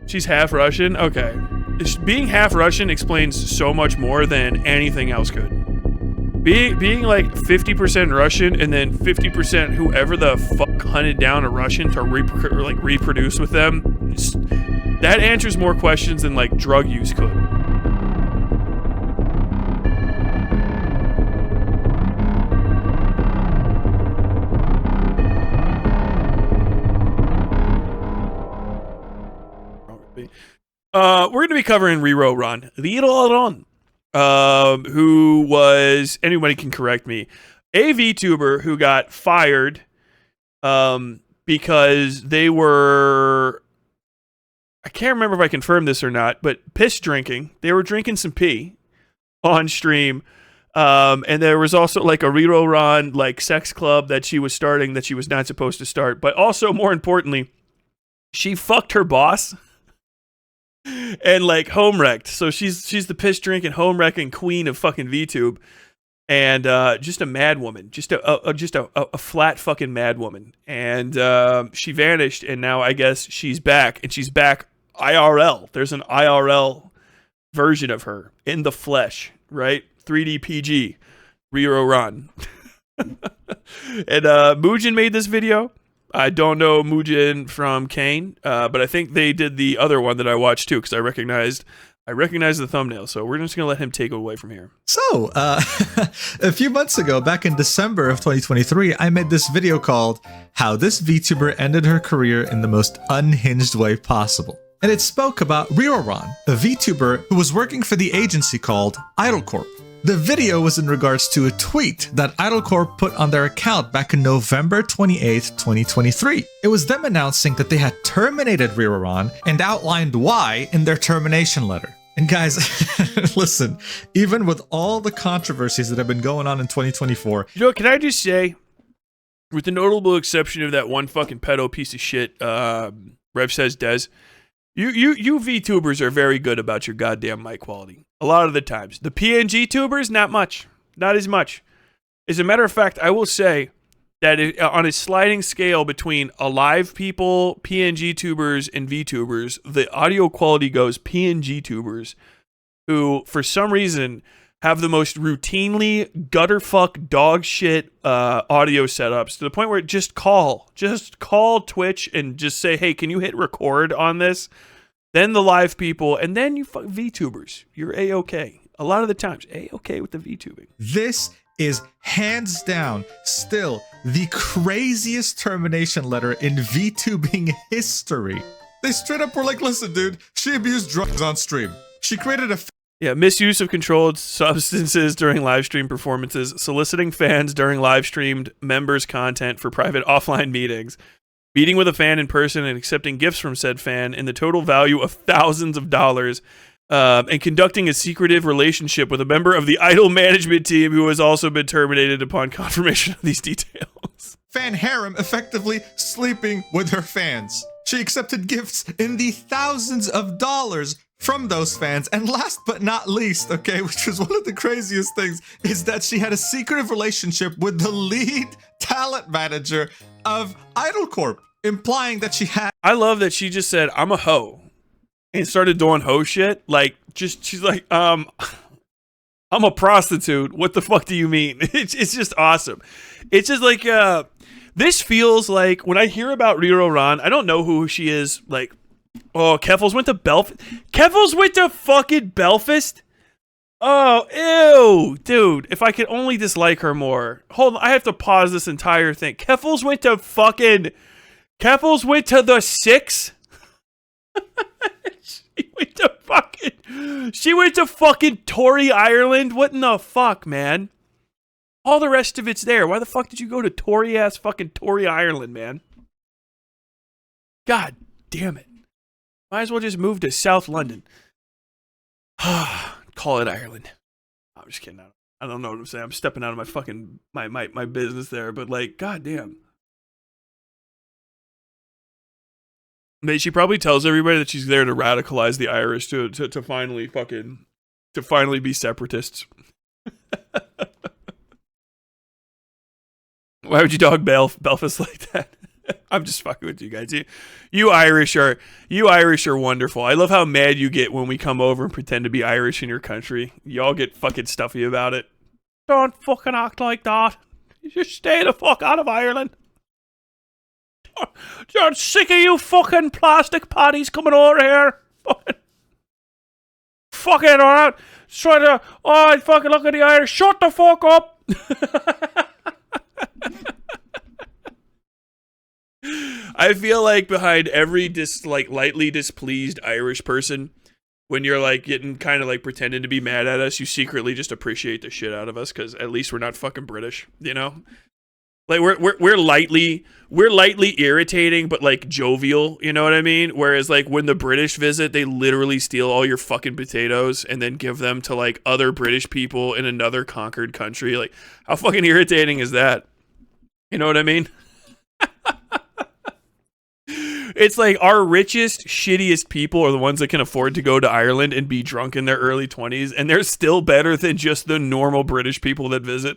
She's half Russian? Okay. Being half Russian explains so much more than anything else could. Being like 50% Russian and then 50% whoever the fuck hunted down a Russian to reproduce with them, that answers more questions than like drug use could. We're going to be covering RiroRon. Who was, anybody can correct me, a VTuber who got fired because they were, I can't remember if I confirmed this or not, but piss drinking. They were drinking some pee on stream. And there was also like a RiroRon like sex club that she was starting that she was not supposed to start. But also, more importantly, she fucked her boss. And like home wrecked, so she's the piss drinking home wrecking queen of fucking VTube, and just a mad woman, just a flat fucking mad woman, and she vanished, and now I guess she's back, and she's back IRL. There's an IRL version of her in the flesh, right? 3D PG, RiroRon, and Muujin made this video. I don't know Muujin from Kane, but I think they did the other one that I watched too, because I recognized the thumbnail. So we're just going to let him take it away from here. So, a few months ago, back in December of 2023, I made this video called How This VTuber Ended Her Career in the Most Unhinged Way Possible. And it spoke about RiroRon, a VTuber who was working for the agency called IdleCorp. The video was in regards to a tweet that IdleCorp put on their account back in November 28, 2023. It was them announcing that they had terminated RiroRon and outlined why in their termination letter. And guys, listen, even with all the controversies that have been going on in 2024... You know, can I just say, with the notable exception of that one fucking pedo piece of shit, Rev says Dez, you VTubers are very good about your goddamn mic quality. A lot of the times. The PNG tubers, not much. Not as much. As a matter of fact, I will say that on a sliding scale between alive people, PNG tubers, and VTubers, the audio quality goes PNG tubers, who, for some reason, have the most routinely gutterfuck dog shit audio setups to the point where just call Twitch and just say, hey, can you hit record on this? Then the live people, and then you fuck VTubers. You're A-okay. A lot of the times, A-okay with the VTubing. This is hands down still the craziest termination letter in VTubing history. They straight up were like, listen, dude, she abused drugs on stream. She created a... misuse of controlled substances during live stream performances, soliciting fans during live streamed members' content for private offline meetings, meeting with a fan in person and accepting gifts from said fan in the total value of thousands of dollars, and conducting a secretive relationship with a member of the Idle management team who has also been terminated upon confirmation of these details. Fan harem effectively sleeping with her fans. She accepted gifts in the thousands of dollars from those fans. And last but not least, okay, which was one of the craziest things, is that she had a secretive relationship with the lead talent manager of IdleCorp, implying that she had... I love that she just said, I'm a hoe, and started doing hoe shit. Like, just, she's like, I'm a prostitute. What the fuck do you mean? It's just awesome. It's just like, this feels like, when I hear about RiroRon, I don't know who she is, like, oh, Keffels went to Belfast. Keffels went to fucking Belfast? Oh, ew. Dude, if I could only dislike her more. Hold on, I have to pause this entire thing. Keffels went to the 6? She went to fucking Tory, Ireland? What in the fuck, man? All the rest of it's there. Why the fuck did you go to Tory-ass fucking Tory, Ireland, man? God damn it. Might as well just move to South London. Call it Ireland. I'm just kidding. I don't know what I'm saying. I'm stepping out of my fucking my business there, but like, goddamn. She probably tells everybody that she's there to radicalize the Irish to finally be separatists. Why would you dog Belfast like that? I'm just fucking with you guys. You Irish are wonderful. I love how mad you get when we come over and pretend to be Irish in your country. Y'all get fucking stuffy about it. Don't fucking act like that. You just stay the fuck out of Ireland. You're sick of you fucking plastic patties coming over here. Fucking alright. Try to fucking look at the Irish. Shut the fuck up. I feel like behind every lightly displeased Irish person, when you're like getting kind of like pretending to be mad at us, you secretly just appreciate the shit out of us because at least we're not fucking British, you know? Like we're lightly irritating, but like jovial, you know what I mean? Whereas like when the British visit, they literally steal all your fucking potatoes and then give them to like other British people in another conquered country. Like how fucking irritating is that? You know what I mean? It's like our richest, shittiest people are the ones that can afford to go to Ireland and be drunk in their early 20s, and they're still better than just the normal British people that visit.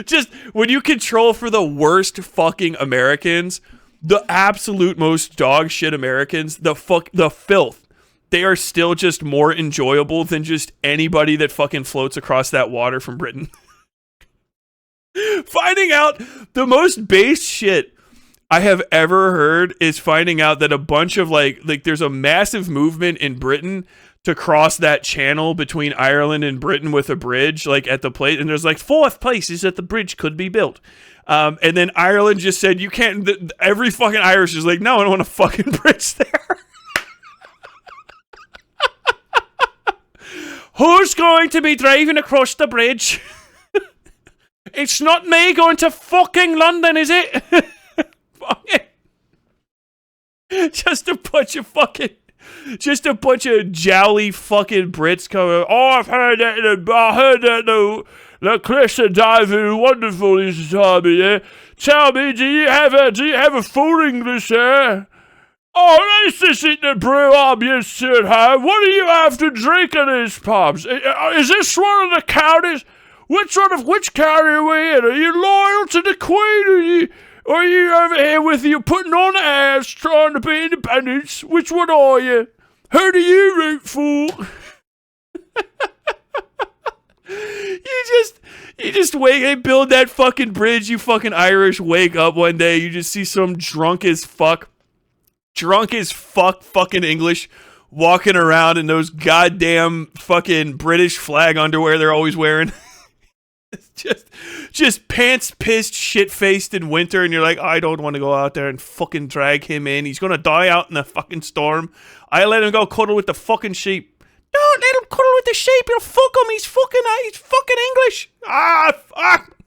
Just when you control for the worst fucking Americans, the absolute most dog shit Americans, the filth, they are still just more enjoyable than just anybody that fucking floats across that water from Britain. Finding out the most base shit I have ever heard is finding out that a bunch of like there's a massive movement in Britain to cross that channel between Ireland and Britain with a bridge, like at the place, and there's like 4 places that the bridge could be built. And then Ireland just said, you can't, every fucking Irish is like, no, I don't want a fucking bridge there. Who's going to be driving across the bridge? It's not me going to fucking London, is it? Just a bunch of jowly fucking Brits coming. Oh, I've heard that the cliffs are diving wonderful this time of year. Tell me, do you have a full English there? Oh, this isn't the brew I'm used to at home. What do you have to drink in these pubs? Is this one of the counties? Which county are we in? Are you loyal to the Queen? Or are you over here with you putting on airs, trying to be independent? Which one are you? Who do you root for? You just wake, they build that fucking bridge, you fucking Irish wake up one day, you just see some drunk as fuck fucking English walking around in those goddamn fucking British flag underwear they're always wearing. just pants pissed, shit faced in winter, and you're like, I don't want to go out there and fucking drag him in. He's gonna die out in the fucking storm. I let him go cuddle with the fucking sheep. Don't let him cuddle with the sheep. You'll fuck him. He's fucking English. Fuck.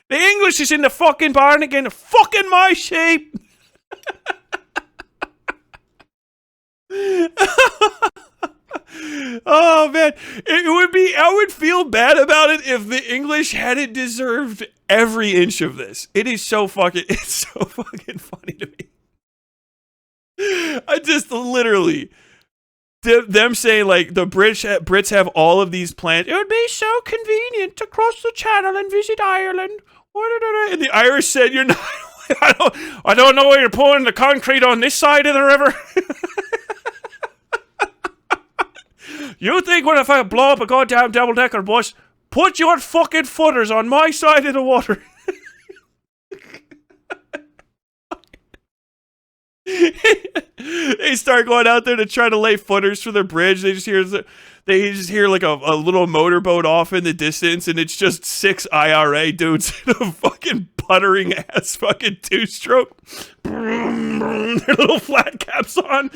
The English is in the fucking barn again. Fucking my sheep. Oh man, I would feel bad about it if the English hadn't deserved every inch of this. It's so fucking funny to me. I just literally them saying like the Brits have all of these plans. It would be so convenient to cross the channel and visit Ireland. And the Irish said, "You're not. I don't know where you're pouring the concrete on this side of the river." You think when if I blow up a goddamn double-decker bus, put your fucking footers on my side of the water. They start going out there to try to lay footers for the bridge. They just hear like a little motorboat off in the distance, and it's just 6 IRA dudes in a fucking puttering ass fucking 2-stroke. Their little flat caps on.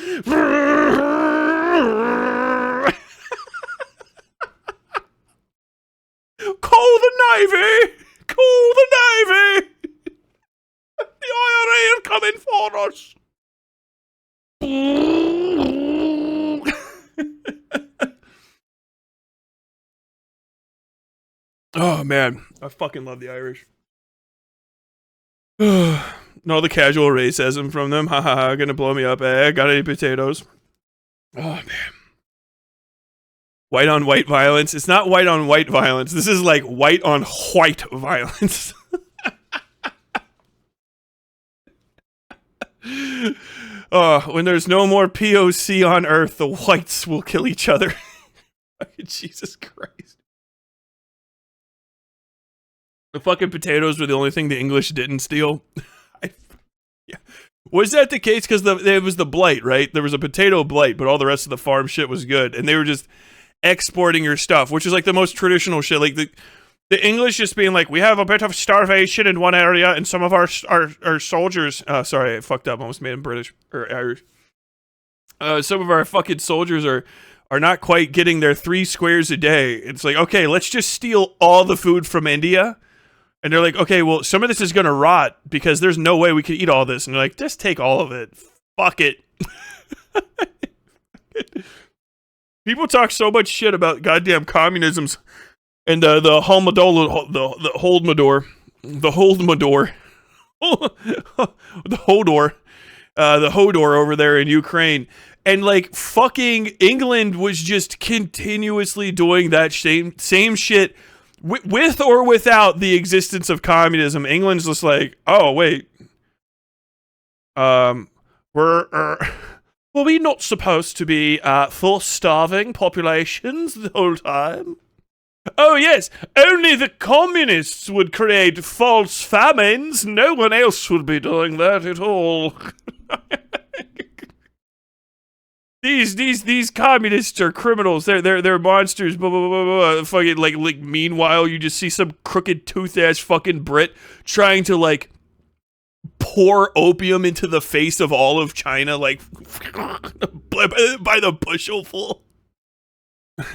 Call the Navy! Call the Navy! The IRA are coming for us! Oh man, I fucking love the Irish. No, the casual racism from them. Ha ha ha, gonna blow me up. Got any potatoes? Oh man. White on white violence. It's not white on white violence. This is like white on white violence. When there's no more POC on Earth, the whites will kill each other. Jesus Christ. The fucking potatoes were the only thing the English didn't steal. Yeah. Was that the case? Because it was the blight, right? There was a potato blight, but all the rest of the farm shit was good. And they were just exporting your stuff, which is like the most traditional shit. Like the English just being like, we have a bit of starvation in one area, and some of our soldiers. Sorry, I fucked up. Almost made them British or Irish. Some of our fucking soldiers are not quite getting their 3 squares a day. It's like, okay, let's just steal all the food from India. And they're like, okay, well, some of this is going to rot because there's no way we can eat all this. And they're like, just take all of it. Fuck it. People talk so much shit about goddamn communisms and the Holmador, the Holdmador, the Hodor over there in Ukraine. And like fucking England was just continuously doing that same shit. With or without the existence of communism, England's just like, oh wait, were we not supposed to be full starving populations the whole time? Oh yes, only the communists would create false famines. No one else would be doing that at all. These communists are criminals. They're monsters. Blah, blah, blah, blah. Fucking like meanwhile, you just see some crooked tooth ass fucking Brit trying to like pour opium into the face of all of China, like by the bushelful.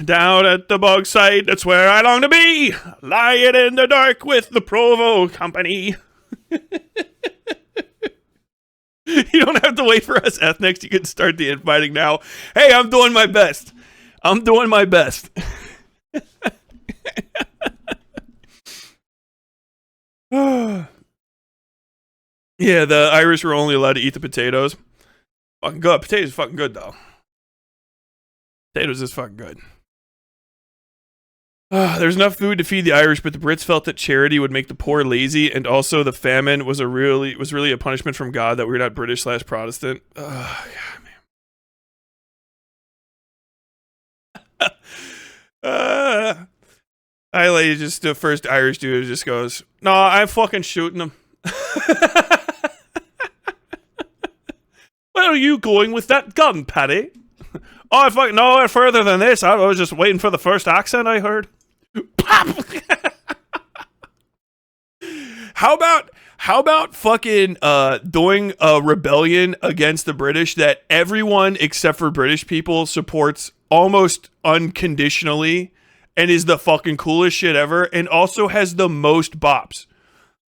Down at the bog site, that's where I long to be, lying in the dark with the Provo Company. You don't have to wait for us ethnics. You can start the infighting now. Hey, I'm doing my best. Yeah, the Irish were only allowed to eat the potatoes. Fucking good. Potatoes fucking good, though. Potatoes is fucking good. There's enough food to feed the Irish, but the Brits felt that charity would make the poor lazy, and also the famine was really a punishment from God that we're not British/Protestant. God, man. I like just the first Irish dude just goes, "No, I'm fucking shooting them." Where are you going with that gun, Paddy? Oh, I fucking no further than this. I was just waiting for the first accent I heard. Pop! How about fucking doing a rebellion against the British that everyone except for British people supports almost unconditionally and is the fucking coolest shit ever and also has the most bops.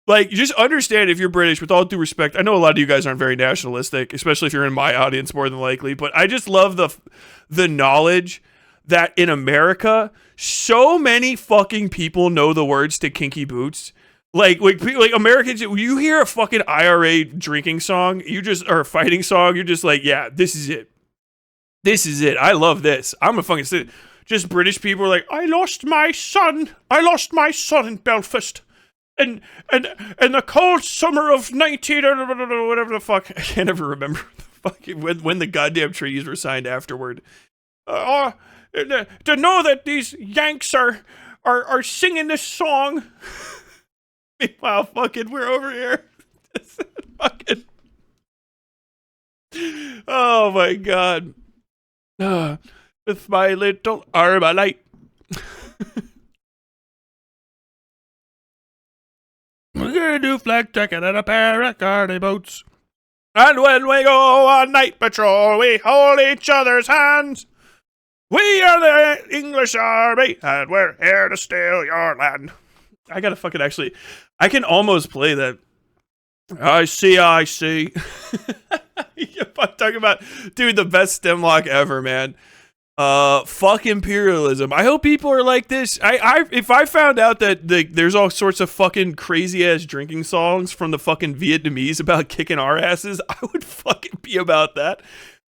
Like, just understand if you're British, with all due respect, I know a lot of you guys aren't very nationalistic, especially if you're in my audience more than likely, but I just love the knowledge that in America, so many fucking people know the words to Kinky Boots. Like Americans, you hear a fucking IRA drinking song, or a fighting song, you're just like, yeah, this is it. This is it. I love this. I'm a fucking sit. Just British people are like, I lost my son in Belfast. And the cold summer of 19 or whatever the fuck, I can't ever remember the fucking when the goddamn treaties were signed afterward. To know that these Yanks are singing this song. Meanwhile, fucking we're over here. Fucking. Oh my god. With my little Armalite. We're gonna do flag checking and a pair of carny boats. And when we go on night patrol, we hold each other's hands. We are the English army, and we're here to steal your land. I gotta fucking actually, I can almost play that. I see. I'm talking about, dude, the best stemlock ever, man. Fuck imperialism. I hope people are like this. If I found out that there's all sorts of fucking crazy ass drinking songs from the fucking Vietnamese about kicking our asses, I would fucking be about that.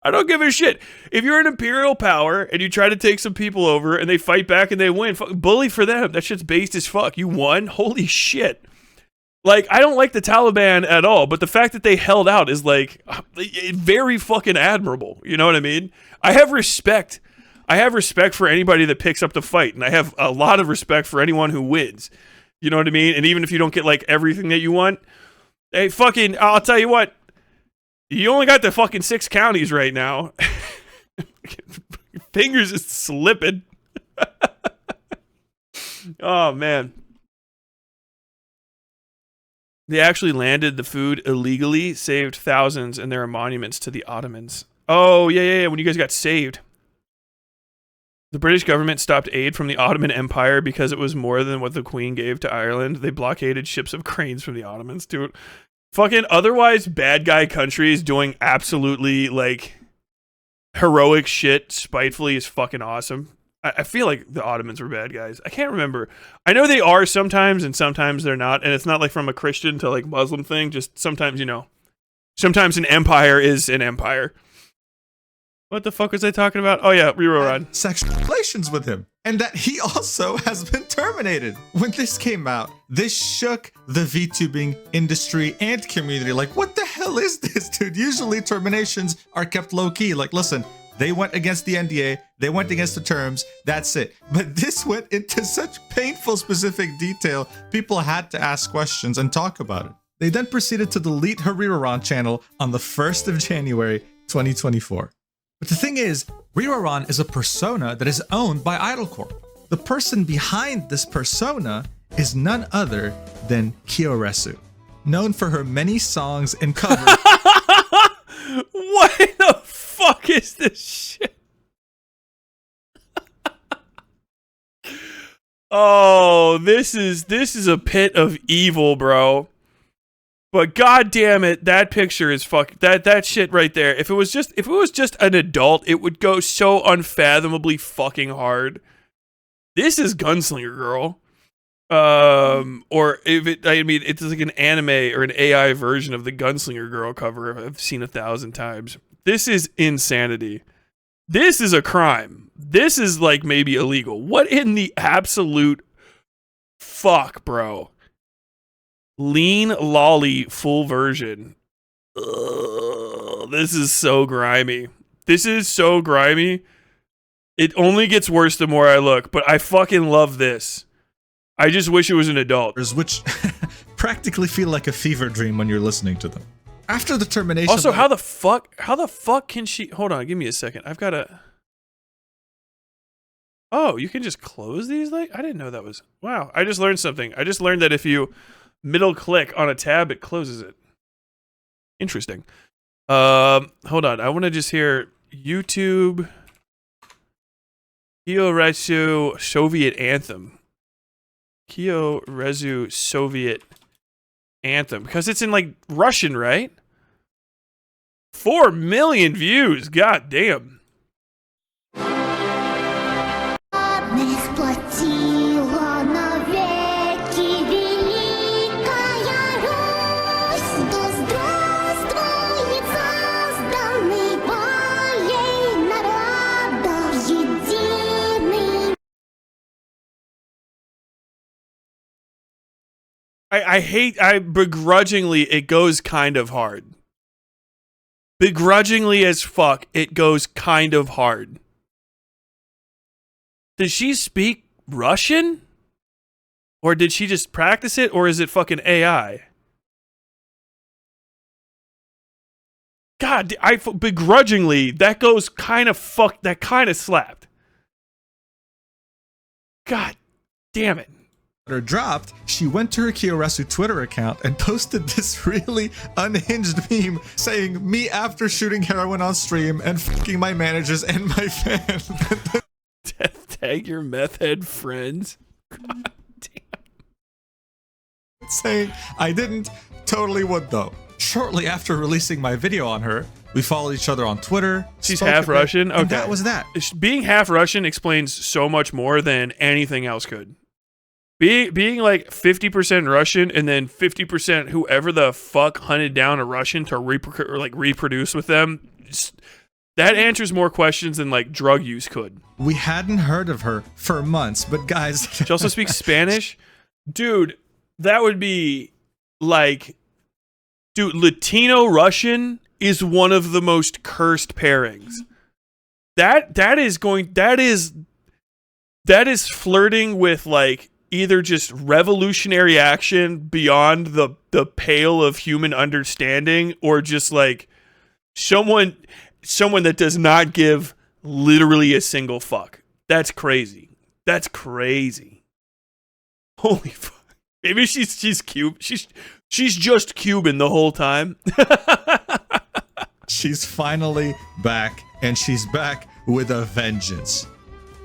I don't give a shit. If you're an imperial power and you try to take some people over and they fight back and they win, bully for them. That shit's based as fuck. You won? Holy shit. Like, I don't like the Taliban at all, but the fact that they held out is like very fucking admirable. You know what I mean? I have respect. I have respect for anybody that picks up the fight, and I have a lot of respect for anyone who wins. You know what I mean? And even if you don't get like everything that you want, hey, fucking, I'll tell you what, you only got the fucking 6 counties right now. Fingers is slipping. Oh, man. They actually landed the food illegally, saved thousands, and there are monuments to the Ottomans. Oh, yeah, when you guys got saved. The British government stopped aid from the Ottoman Empire because it was more than what the Queen gave to Ireland. They blockaded ships of grains from the Ottomans, dude. Fucking otherwise bad guy countries doing absolutely, like, heroic shit spitefully is fucking awesome. I feel like the Ottomans were bad guys. I can't remember. I know they are sometimes, and sometimes they're not. And it's not like from a Christian to like Muslim thing. Just sometimes, you know, sometimes an empire is an empire. What the fuck was I talking about? Oh yeah, RiroRon. Sexual relations with him. And that he also has been terminated. When this came out, this shook the VTubing industry and community. Like, what the hell is this, dude? Usually terminations are kept low key. Like, listen, they went against the NDA, they went against the terms, that's it. But this went into such painful specific detail, people had to ask questions and talk about it. They then proceeded to delete her RiroRon channel on the 1st of January, 2024. But the thing is, RiroRon is a persona that is owned by IdleCorp. The person behind this persona is none other than Kyoresu, known for her many songs and covers. What the fuck is this shit? Oh, this is a pit of evil, bro. But god damn it, that picture is that shit right there. If it was just an adult, it would go so unfathomably fucking hard. This is Gunslinger Girl. Or if it, I mean, it's like an anime or an AI version of the Gunslinger Girl cover I've seen 1,000 times. This is insanity. This is a crime. This is like maybe illegal. What in the absolute fuck, bro? Lean Lolly full version. Ugh, this is so grimy. This is so grimy. It only gets worse the more I look, but I fucking love this. I just wish it was an adult. Which practically feel like a fever dream when you're listening to them. After the termination... Also, how the fuck can she... Hold on, give me a second. I've got to... Oh, you can just close these? Like, I didn't know that was... Wow, I just learned something. I just learned that if you middle click on a tab, it closes it. Interesting. Hold on, I want to just hear YouTube... Kyoresu Soviet Anthem. Kyoresu Soviet Anthem. Because it's in, like, Russian, right? 4 million views. God damn. I begrudgingly, it goes kind of hard. Begrudgingly as fuck, it goes kind of hard. Does she speak Russian? Or did she just practice it? Or is it fucking AI? God, begrudgingly, that goes kind of fuck, that kind of slapped. God damn it. Her dropped, she went to her Kyoresu Twitter account and posted this really unhinged meme saying, "Me after shooting heroin on stream and fucking my managers and my fans." Tag your meth head friends. God damn. Saying, "I didn't, totally would though." Shortly after releasing my video on her, we followed each other on Twitter. She's half Russian? Okay. And that was that. Being half Russian explains so much more than anything else could. Being like 50% Russian and then 50% whoever the fuck hunted down a Russian to reproduce with them, that answers more questions than like drug use could. We hadn't heard of her for months, but guys... She also speaks Spanish? Dude, that would be like, dude, Latino Russian is one of the most cursed pairings. That is flirting with like either just revolutionary action beyond the pale of human understanding, or just like someone that does not give literally a single fuck. That's crazy. That's crazy. Holy fuck. Maybe she's Cuban. She's just Cuban the whole time. She's finally back, and she's back with a vengeance.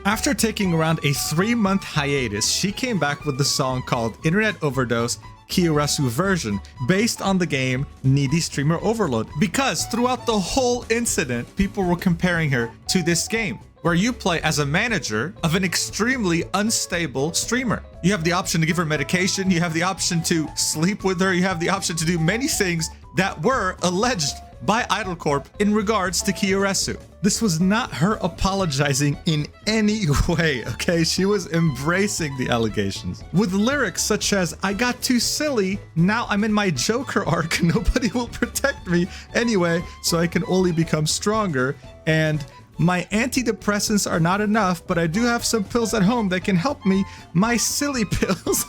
After taking around a 3-month hiatus, she came back with the song called Internet Overdose Kiyorasu version, based on the game Needy Streamer Overload, because throughout the whole incident, people were comparing her to this game, where you play as a manager of an extremely unstable streamer. You have the option to give her medication, you have the option to sleep with her, you have the option to do many things that were alleged by Idol Corp in regards to Kiyorasu. This was not her apologizing in any way, okay? She was embracing the allegations with lyrics such as, "I got too silly, now I'm in my Joker arc, nobody will protect me anyway, so I can only become stronger, and my antidepressants are not enough, but I do have some pills at home that can help me, my silly pills."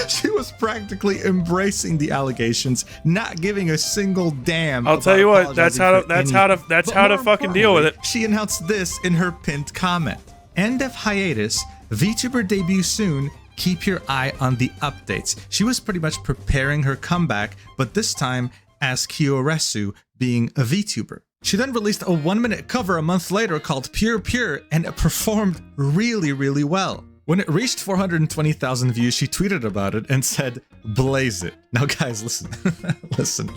She was practically embracing the allegations, not giving a single damn. I'll tell you what, that's how to fucking deal with it. She announced this in her pinned comment. End of hiatus, VTuber debut soon. Keep your eye on the updates. She was pretty much preparing her comeback, but this time as Kiyorasu, being a VTuber. She then released a 1-minute cover a month later called Pure Pure, and it performed really, really well. When it reached 420,000 views, she tweeted about it and said, "Blaze it." Now guys, listen, listen.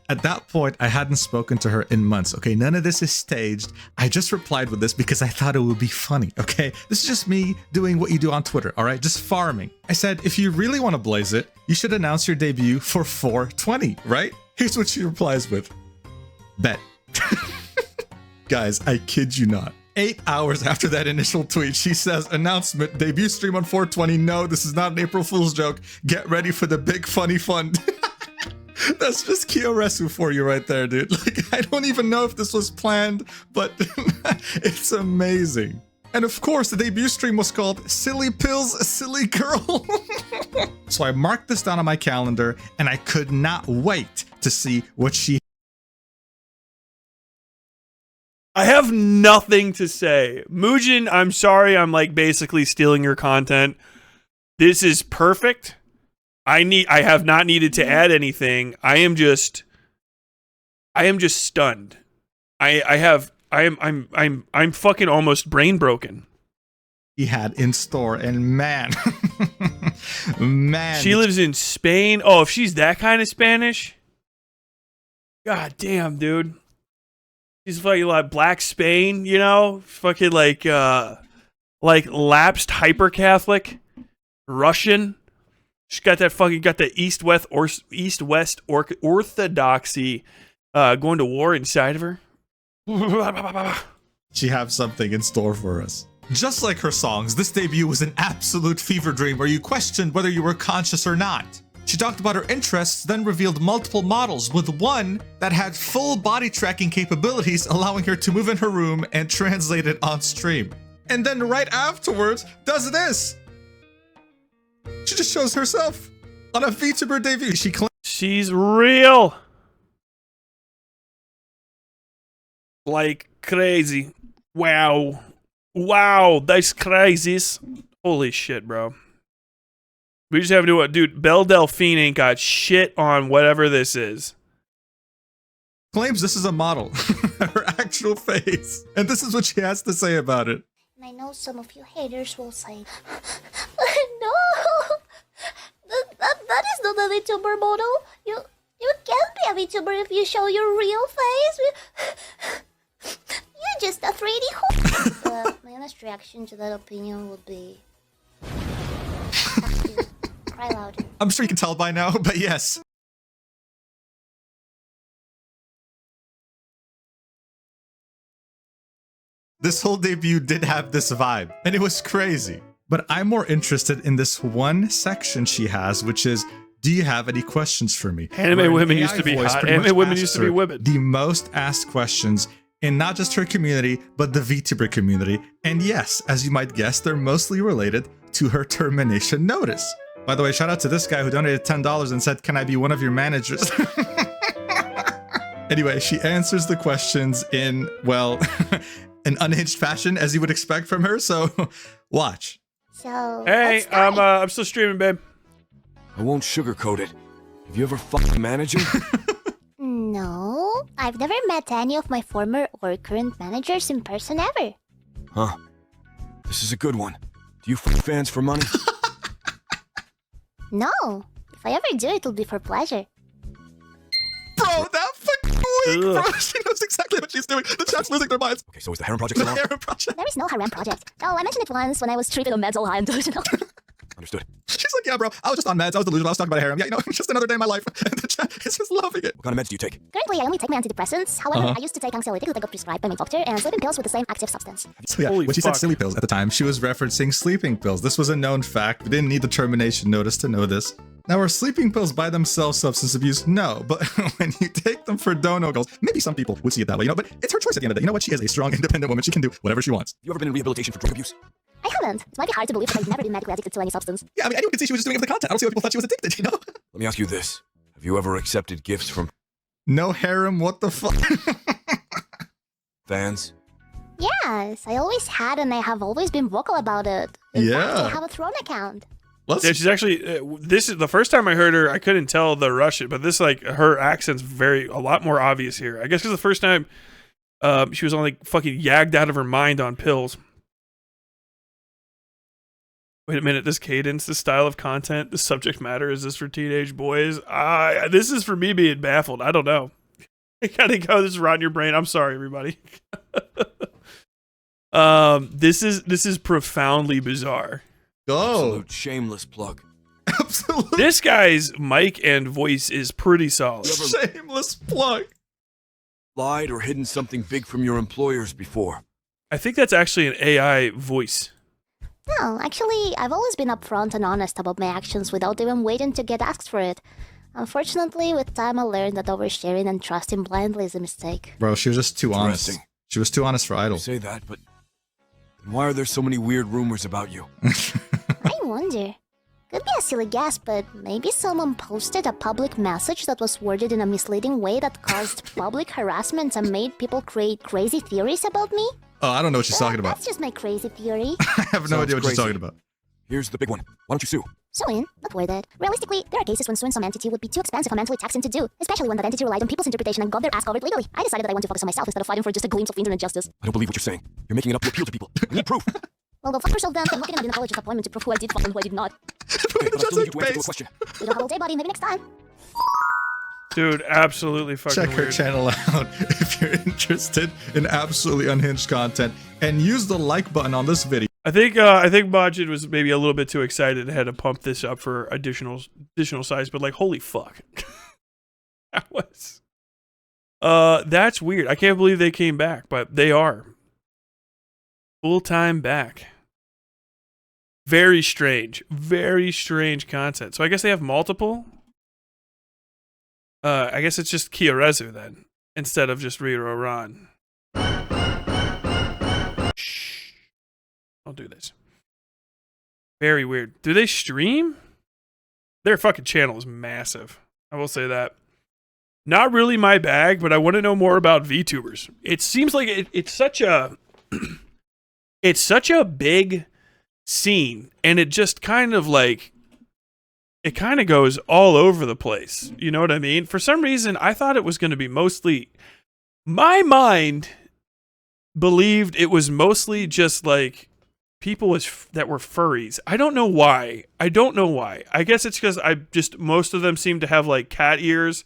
At that point, I hadn't spoken to her in months, okay? None of this is staged. I just replied with this because I thought it would be funny, okay? This is just me doing what you do on Twitter, all right? Just farming. I said, if you really want to blaze it, you should announce your debut for 420, right? Here's what she replies with. Bet. Guys, I kid you not. 8 hours after that initial tweet, she says, announcement, debut stream on 420. No, this is not an April Fool's joke. Get ready for the big funny fund. That's just Kiyorasu for you right there, dude. Like, I don't even know if this was planned, but it's amazing. And of course, the debut stream was called Silly Pills, Silly Girl. So I marked this down on my calendar, and I could not wait to see what she. I have nothing to say. Muujin, I'm sorry I'm like basically stealing your content. This is perfect. I have not needed to add anything. I am just stunned. I'm fucking almost brain broken. He had in store, and man. She lives in Spain. Oh, if she's that kind of Spanish. God damn, dude. She's fucking like Black Spain, you know? Fucking like lapsed hyper-Catholic Russian. She's got the East-West orthodoxy going to war inside of her. She has something in store for us. Just like her songs, this debut was an absolute fever dream where you questioned whether you were conscious or not. She talked about her interests, then revealed multiple models, with one that had full body tracking capabilities, allowing her to move in her room and translate it on stream. And then right afterwards, does this. She just shows herself on a VTuber debut. She claims she's real. Like crazy. Wow. Wow, that's crazy. Holy shit, bro. We just have to do it. Dude, Belle Delphine ain't got shit on whatever this is. Claims this is a model. Her actual face. And this is what she has to say about it. I know some of you haters will say, no, that is not a VTuber model. You can't be a VTuber if you show your real face. You're just a 3D But my honest reaction to that opinion would be, cry loud. I'm sure you can tell by now, but yes. This whole debut did have this vibe, and it was crazy. But I'm more interested in this one section she has, which is Do you have any questions for me? Anime Where an women AI used to be voice hot. pretty much Anime women asks used to be her women. The most asked questions in not just her community, but the VTuber community. And yes, as you might guess, they're mostly related to her termination notice. By the way, shout out to this guy who donated $10 and said, "Can I be one of your managers?" Anyway, she answers the questions in, well, an unhinged fashion, as you would expect from her. So, watch. So, Hey, let's start. I'm still streaming, babe. I won't sugarcoat it. Have you ever fucked a manager? No, I've never met any of my former or current managers in person ever. Huh. This is a good one. Do you fuck fans for money? No, if I ever do, it'll be for pleasure. Bro, that fucking weak, bro. Ugh. She knows exactly what she's doing. The chat's losing their minds. Okay, so is the harem project The still on? Harem Project. There is no harem project. Oh, I mentioned it once when I was tripping on meds all high and delusional. Understood. She's like, yeah, bro, I was just on meds. I was delusional. I was talking about a harem. Yeah, you know, just another day in my life. And the chat is just loving it. What kind of meds do you take? Currently, I only take my antidepressants. However, I used to take anxiolytics that I got prescribed by my doctor and sleeping pills with the same active substance. So yeah, Holy when she said fuck. silly pills at the time, she was referencing sleeping pills. This was a known fact. We didn't need the termination notice to know this. Now, are sleeping pills by themselves substance abuse? No, but when you take them for dono goals, maybe some people would see it that way, you know, but it's her choice at the end of the day. You know what? She is a strong, independent woman. She can do whatever she wants. You ever been in rehabilitation for drug abuse? I haven't. It might be hard to believe that I've never been medically addicted to any substance. Yeah, I mean, anyone can see she was just doing it for the content. I don't see why people thought she was addicted, you know? Let me ask you this. Have you ever accepted gifts from No harem, what the fuck? fans? Yes, I always had and I have always been vocal about it. In fact, Yeah. I have a Throne account. Let's Yeah, she's actually. This is the first time I heard her. I couldn't tell the Russian, but this like her accent's a lot more obvious here. I guess because the first time, she was only fucking yagged out of her mind on pills. Wait a minute, this cadence, this style of content, the subject matter, is this for teenage boys? This is for me being baffled. I don't know. I gotta go. This is rotting your brain. I'm sorry, everybody. This is profoundly bizarre. go. Absolute shameless plug. Absolutely This guy's mic and voice is pretty solid. shameless plug. Lied or hidden something big from your employers before? I think that's actually an AI voice. No, actually, I've always been upfront and honest about my actions without even waiting to get asked for it. Unfortunately, with time I learned that oversharing and trusting blindly is a mistake. Bro, she was just too honest. Interesting. She was too honest for You Idol. say that, but why are there so many weird rumors about you? I wonder. Could be a silly guess, but maybe someone posted a public message that was worded in a misleading way that caused public harassment and made people create crazy theories about me? Oh, I don't know what she's talking about. That's just my crazy theory. I have no Sounds idea what she's crazy. talking about. Here's the big one. Why don't you sue? Suing, not worth it. Realistically, there are cases when suing some entity would be too expensive or mentally taxing to do, especially when that entity relied on people's interpretation and got their ass covered legally. I decided that I want to focus on myself instead of fighting for just a glimpse of internet justice. I don't believe what you're saying. You're making it up to appeal to people. We need proof. Well, go fuck yourself then. I'm looking at an apology appointment to prove who I did fuck and who I did not. Okay, but I still need you to answer the question. We don't have all day, buddy. Maybe next time. Dude, absolutely fucking Check her weird. channel out if you're interested in absolutely unhinged content, and use the like button on this video. I think Majid was maybe a little bit too excited and had to pump this up for additional size, but like holy fuck. That was that's weird. I can't believe they came back, but they are. Full time back. Very strange content. So I guess they have multiple. I guess it's just Kyorezu then, instead of just RiroRon. Shh. Don't do this. Very weird. Do they stream? Their fucking channel is massive. I will say that. Not really my bag, but I want to know more about VTubers. It seems like it's such a it's such a big scene, and it just kind of like it kind of goes all over the place. You know what I mean? For some reason, I thought it was going to be mostly my mind believed it was mostly just like people that were furries. I don't know why. I guess it's because most of them seem to have like cat ears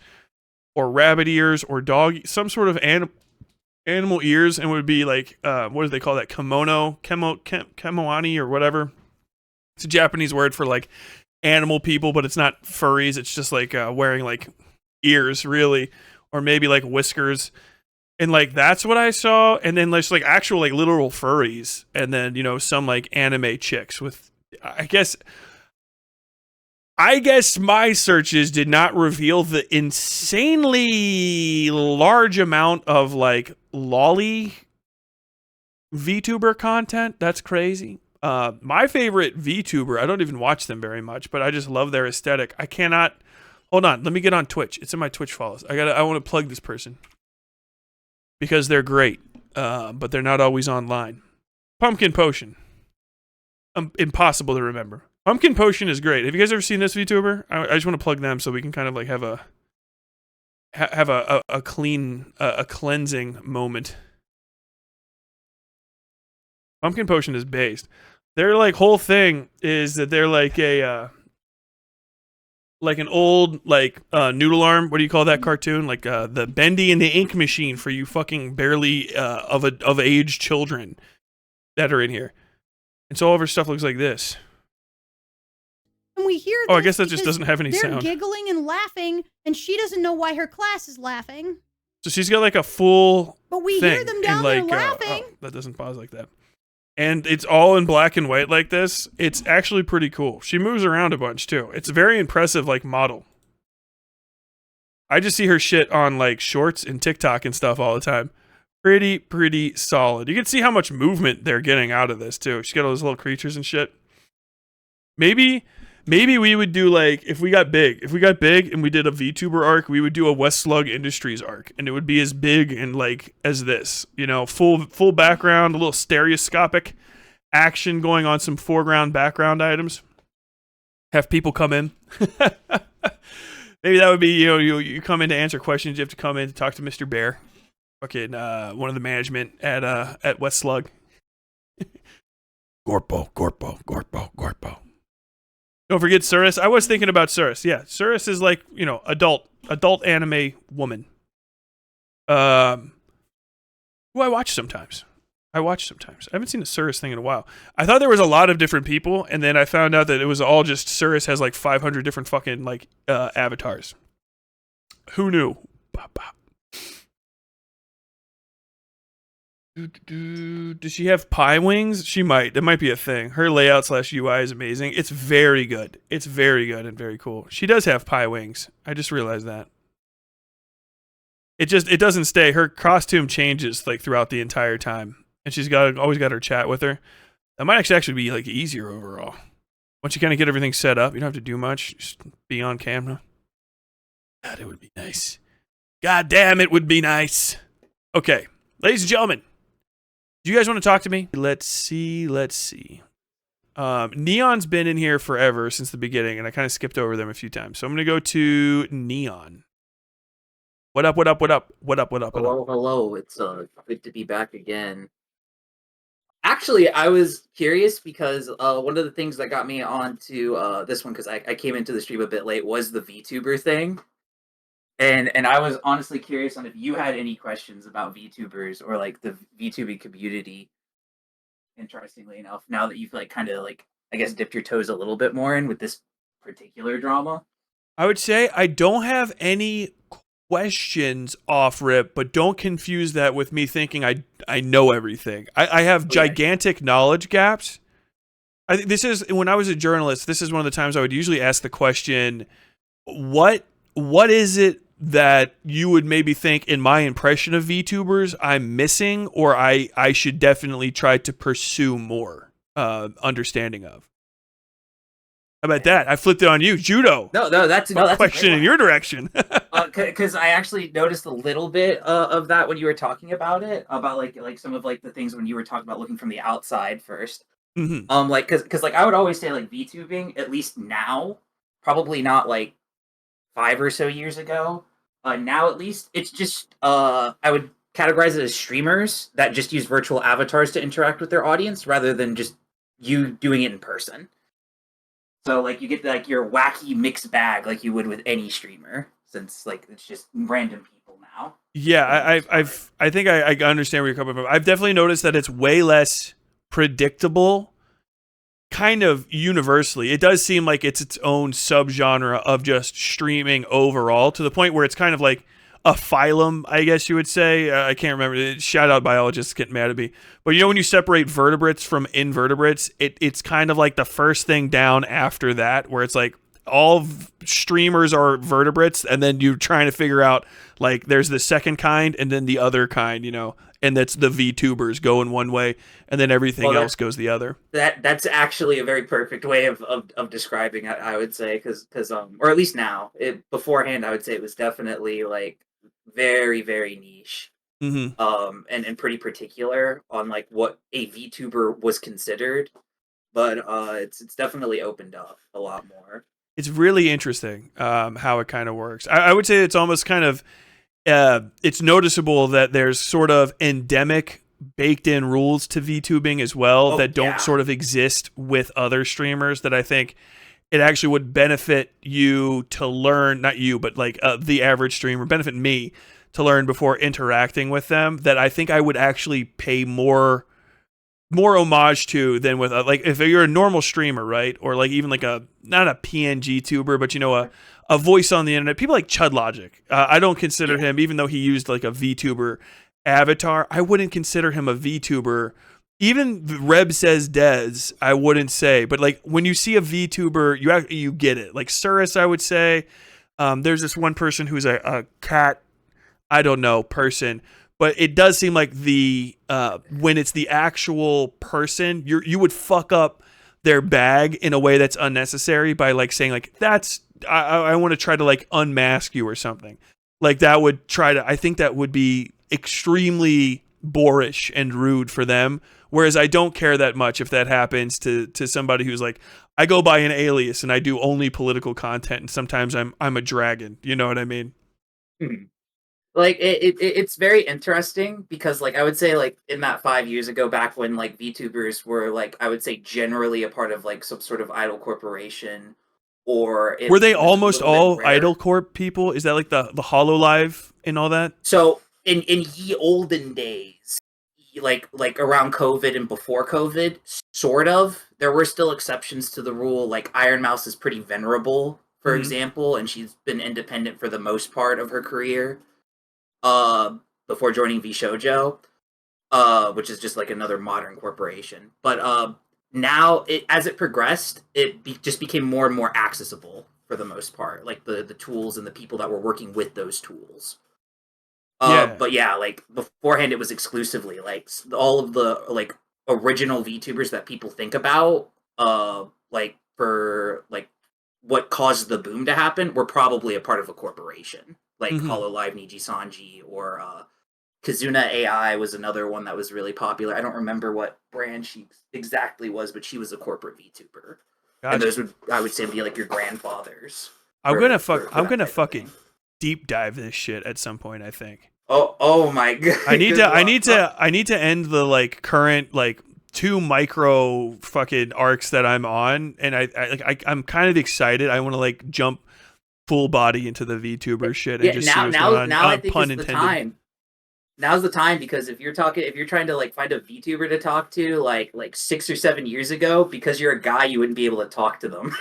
or rabbit ears or dog, some sort of animal ears, and would be like, what do they call that? Kemoani or whatever. It's a Japanese word for like animal people, but it's not furries. It's just like wearing like ears, really, or maybe like whiskers. And like that's what I saw, and then there's like actual like literal furries, and then some like anime chicks with, I guess I guess my searches did not reveal the insanely large amount of like lolly VTuber content. That's crazy. My favorite VTuber, I don't even watch them very much, but I just love their aesthetic. I cannot. Hold on, let me get on Twitch. It's in my Twitch follows. I want to plug this person because they're great, but they're not always online. Pumpkin Potion. Impossible to remember. Pumpkin Potion is great. Have you guys ever seen this VTuber? I just want to plug them so we can kind of like have a clean, a cleansing moment. Pumpkin Potion is based. Their like whole thing is that they're like like an old like noodle arm. What do you call that cartoon? Like the Bendy and the Ink Machine for you fucking barely of age children that are in here. And so all of her stuff looks like this. And we hear I guess that just doesn't have any they're sound. They're giggling and laughing, and she doesn't know why her class is laughing. So she's got like a full But we thing hear them down like, there laughing. That doesn't pause like that. And it's all in black and white like this. It's actually pretty cool. She moves around a bunch too. It's a very impressive like model. I just see her shit on like shorts and TikTok and stuff all the time. Pretty solid. You can see how much movement they're getting out of this too. She's got all those little creatures and shit. Maybe we would do like if we got big and we did a VTuber arc, we would do a West Slug Industries arc, and it would be as big and like as this, you know, full background, a little stereoscopic action going on some foreground background items. Have people come in. Maybe that would be, you know, you come in to answer questions, you have to come in to talk to Mr. Bear. Fucking one of the management at West Slug. Gorpo. Don't forget Surus. I was thinking about Surus. Yeah, Surus is like, you know, adult anime woman. Who I watch sometimes. I haven't seen a Surus thing in a while. I thought there was a lot of different people, and then I found out that it was all just Surus has like 500 different fucking like avatars. Who knew? Bop, bop. Does she have pie wings? She might. That might be a thing. Her layout / UI is amazing. It's very good. It's very good and very cool. She does have pie wings. I just realized that. It doesn't stay. Her costume changes like throughout the entire time, and she's always got her chat with her. That might actually be like easier overall. Once you kind of get everything set up, you don't have to do much. Just be on camera. God, it would be nice. God damn, it would be nice. Okay, ladies and gentlemen. Do you guys want to talk to me? Let's see. Neon's been in here forever since the beginning, and I kind of skipped over them a few times. So I'm going to go to Neon. What up? Hello. It's good to be back again. Actually, I was curious because one of the things that got me onto this one, because I came into the stream a bit late, was the VTuber thing. And I was honestly curious on if you had any questions about VTubers or like the VTubing community. Interestingly enough, now that you've like kind of like I guess dipped your toes a little bit more in with this particular drama. I would say I don't have any questions off rip, but don't confuse that with me thinking I know everything. I have gigantic knowledge gaps. I think this is when I was a journalist. This is one of the times I would usually ask the question, what is it that you would maybe think in my impression of VTubers I'm missing, or I should definitely try to pursue more understanding of? How about that? I flipped it on you, Judo. No, that's a question in your direction. Because I actually noticed a little bit of that when you were talking about it, about like some of like the things when you were talking about looking from the outside first. Mm-hmm. Like because like I would always say like VTubing, at least now, probably not like 5 or so years ago. Now at least it's just I would categorize it as streamers that just use virtual avatars to interact with their audience rather than just you doing it in person. So like you get like your wacky mixed bag like you would with any streamer, since like it's just random people now. Yeah, I think I understand where you're coming from. I've definitely noticed that it's way less predictable. Kind of universally, it does seem like it's its own subgenre of just streaming overall, to the point where it's kind of like a phylum, I guess you would say. I can't remember. Shout out biologists get mad at me. But you know when you separate vertebrates from invertebrates, it's kind of like the first thing down after that, where it's like streamers are vertebrates, and then you're trying to figure out like there's the second kind and then the other kind, and that's the VTubers going one way and then everything else goes the other. That's actually a very perfect way of describing it, I would say, because or at least now, beforehand I would say it was definitely like very, very niche. Mm-hmm. And pretty particular on like what a VTuber was considered, but it's definitely opened up a lot more. It's really interesting how it kind of works. I would say it's almost kind of it's noticeable that there's sort of endemic baked in rules to VTubing as well that don't sort of exist with other streamers, that I think it actually would benefit you to learn, not you, but like the average streamer, benefit me to learn before interacting with them, that I think I would actually pay more homage to than with like if you're a normal streamer, right? Or like even like not a PNG tuber, but a voice on the internet. People like Chud Logic. I don't consider him, even though he used like a VTuber avatar, I wouldn't consider him a VTuber. Even Reb Says Dez, I wouldn't say. But like when you see a VTuber, you get it. Like Surus, I would say. There's this one person who's a cat, I don't know, person. But it does seem like when it's the actual person, you would fuck up their bag in a way that's unnecessary by like saying like I want to try to like unmask you or something. Like I think that would be extremely boorish and rude for them. Whereas I don't care that much if that happens to somebody who's like, I go by an alias and I do only political content, and sometimes I'm a dragon. You know what I mean? Hmm. Like it's very interesting because like I would say like in that 5 years ago, back when like VTubers were like, I would say generally a part of like some sort of idol corporation, or were they almost all Idol Corp people? Is that like the HoloLive and all that? So in ye olden days, like around COVID and before COVID, sort of, there were still exceptions to the rule. Like Iron Mouse is pretty venerable, for example, and she's been independent for the most part of her career. Before joining VShojo, which is just like another modern corporation. But now, as it progressed, it just became more and more accessible for the most part, like the tools and the people that were working with those tools. But yeah, like beforehand, it was exclusively like all of the like original VTubers that people think about, like for like what caused the boom to happen, were probably a part of a corporation. Like HoloLive, Niji Sanji, or Kazuna AI was another one that was really popular. I don't remember what brand she exactly was, but she was a corporate VTuber. Gotcha. And those would, I would say, be like your grandfathers. I'm gonna fucking deep dive this shit at some point, I think. Oh my god. I need to end the like current like 2 micro fucking arcs that I'm on, and I'm kind of excited. I want to like jump full body into the VTuber shit and just see what's going on. Now I think it's the time. Now's the time, because if you're trying to like find a VTuber to talk to like 6 or 7 years ago, because you're a guy, you wouldn't be able to talk to them.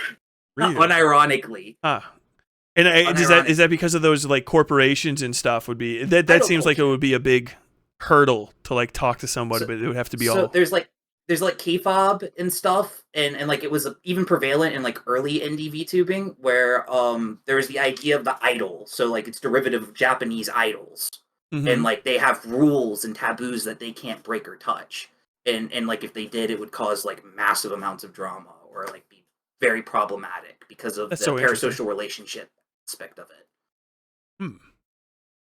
Really? Unironically. And is that because of those like corporations and stuff? Would be that seems like it would be a big hurdle to like talk to somebody, but it would have to be all. So there's like K-fob and stuff, and like it was even prevalent in like early indie VTubing, where there was the idea of the idol. So like it's derivative of Japanese idols, and like they have rules and taboos that they can't break or touch, and like if they did, it would cause like massive amounts of drama or like be very problematic because of the parasocial relationship aspect of it.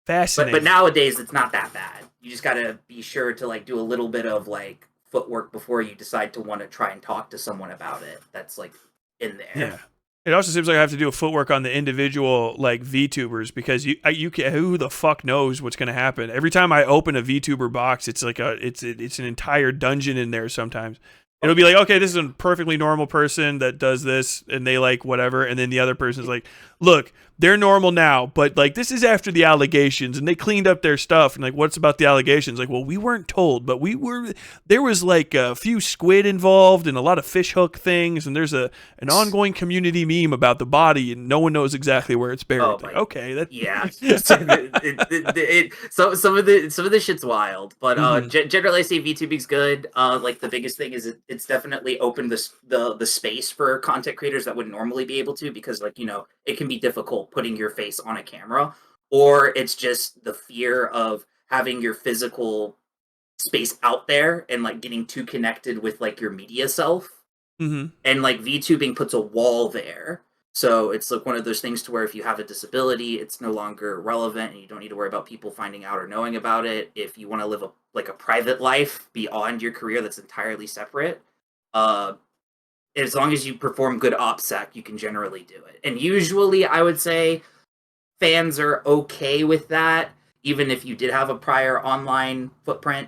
Fascinating. But nowadays it's not that bad. You just gotta be sure to like do a little bit of like footwork before you decide to want to try and talk to someone about it that's like in there. Yeah. It also seems like I have to do a footwork on the individual like VTubers, because you can, who the fuck knows what's going to happen. Every time I open a VTuber box, it's like it's an entire dungeon in there sometimes. It'll be like, okay, this is a perfectly normal person that does this and they like whatever, and then the other person's like, look, they're normal now, but like this is after the allegations, and they cleaned up their stuff. And like, what's about the allegations? Like, well, we weren't told, but there was like a few squid involved and a lot of fish hook things, and there's an ongoing community meme about the body, and no one knows exactly where it's buried. Oh, like, okay, that yeah. Some of the shit's wild, but generally I say VTubing's good. Like the biggest thing is it's definitely opened the space for content creators that wouldn't normally be able to, because like, you know, it can be difficult putting your face on a camera, or it's just the fear of having your physical space out there and like getting too connected with like your media self. And like VTubing puts a wall there. So it's like one of those things to where if you have a disability, it's no longer relevant and you don't need to worry about people finding out or knowing about it. If you want to live a private life beyond your career that's entirely separate, as long as you perform good OPSEC, you can generally do it. And usually I would say fans are okay with that, even if you did have a prior online footprint,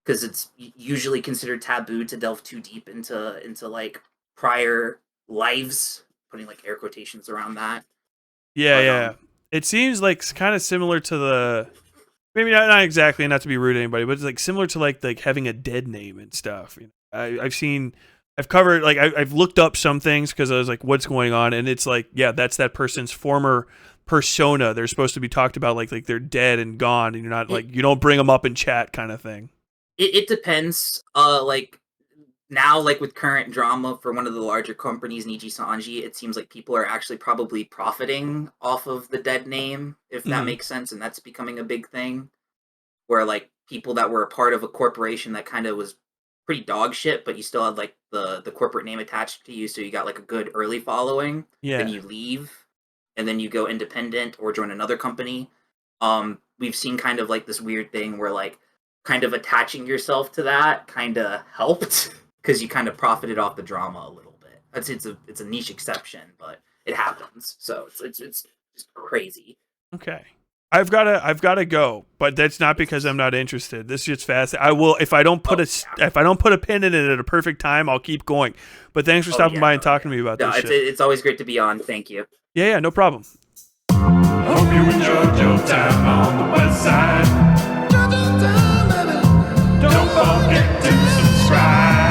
because it's usually considered taboo to delve too deep into like prior lives, putting like air quotations around that. Yeah. It seems like kind of similar to the, maybe not exactly, not to be rude to anybody, but it's like similar to like having a dead name and stuff. You know, I've covered, like, I've looked up some things because I was like, what's going on? And it's like, yeah, that's that person's former persona. They're supposed to be talked about like they're dead and gone, and you're not like, you don't bring them up in chat kind of thing. It depends. Like now, like with current drama for one of the larger companies, Niji Sanji, it seems like people are actually probably profiting off of the dead name, if that makes sense. And that's becoming a big thing where like people that were a part of a corporation that kind of was pretty dog shit, but you still had like the corporate name attached to you, so you got like a good early following. Then you leave and then you go independent or join another company. We've seen kind of like this weird thing where like kind of attaching yourself to that kind of helped because you kind of profited off the drama a little bit. It's a niche exception, but it happens. So it's just crazy. Okay. I've gotta go, but that's not because I'm not interested. This shit's fast. I will, if I don't put a pin in it at a perfect time, I'll keep going. But thanks for stopping by and talking to me about this shit. It's always great to be on. Thank you. Yeah, no problem. Hope you enjoyed your time on the Westside. Don't forget to subscribe.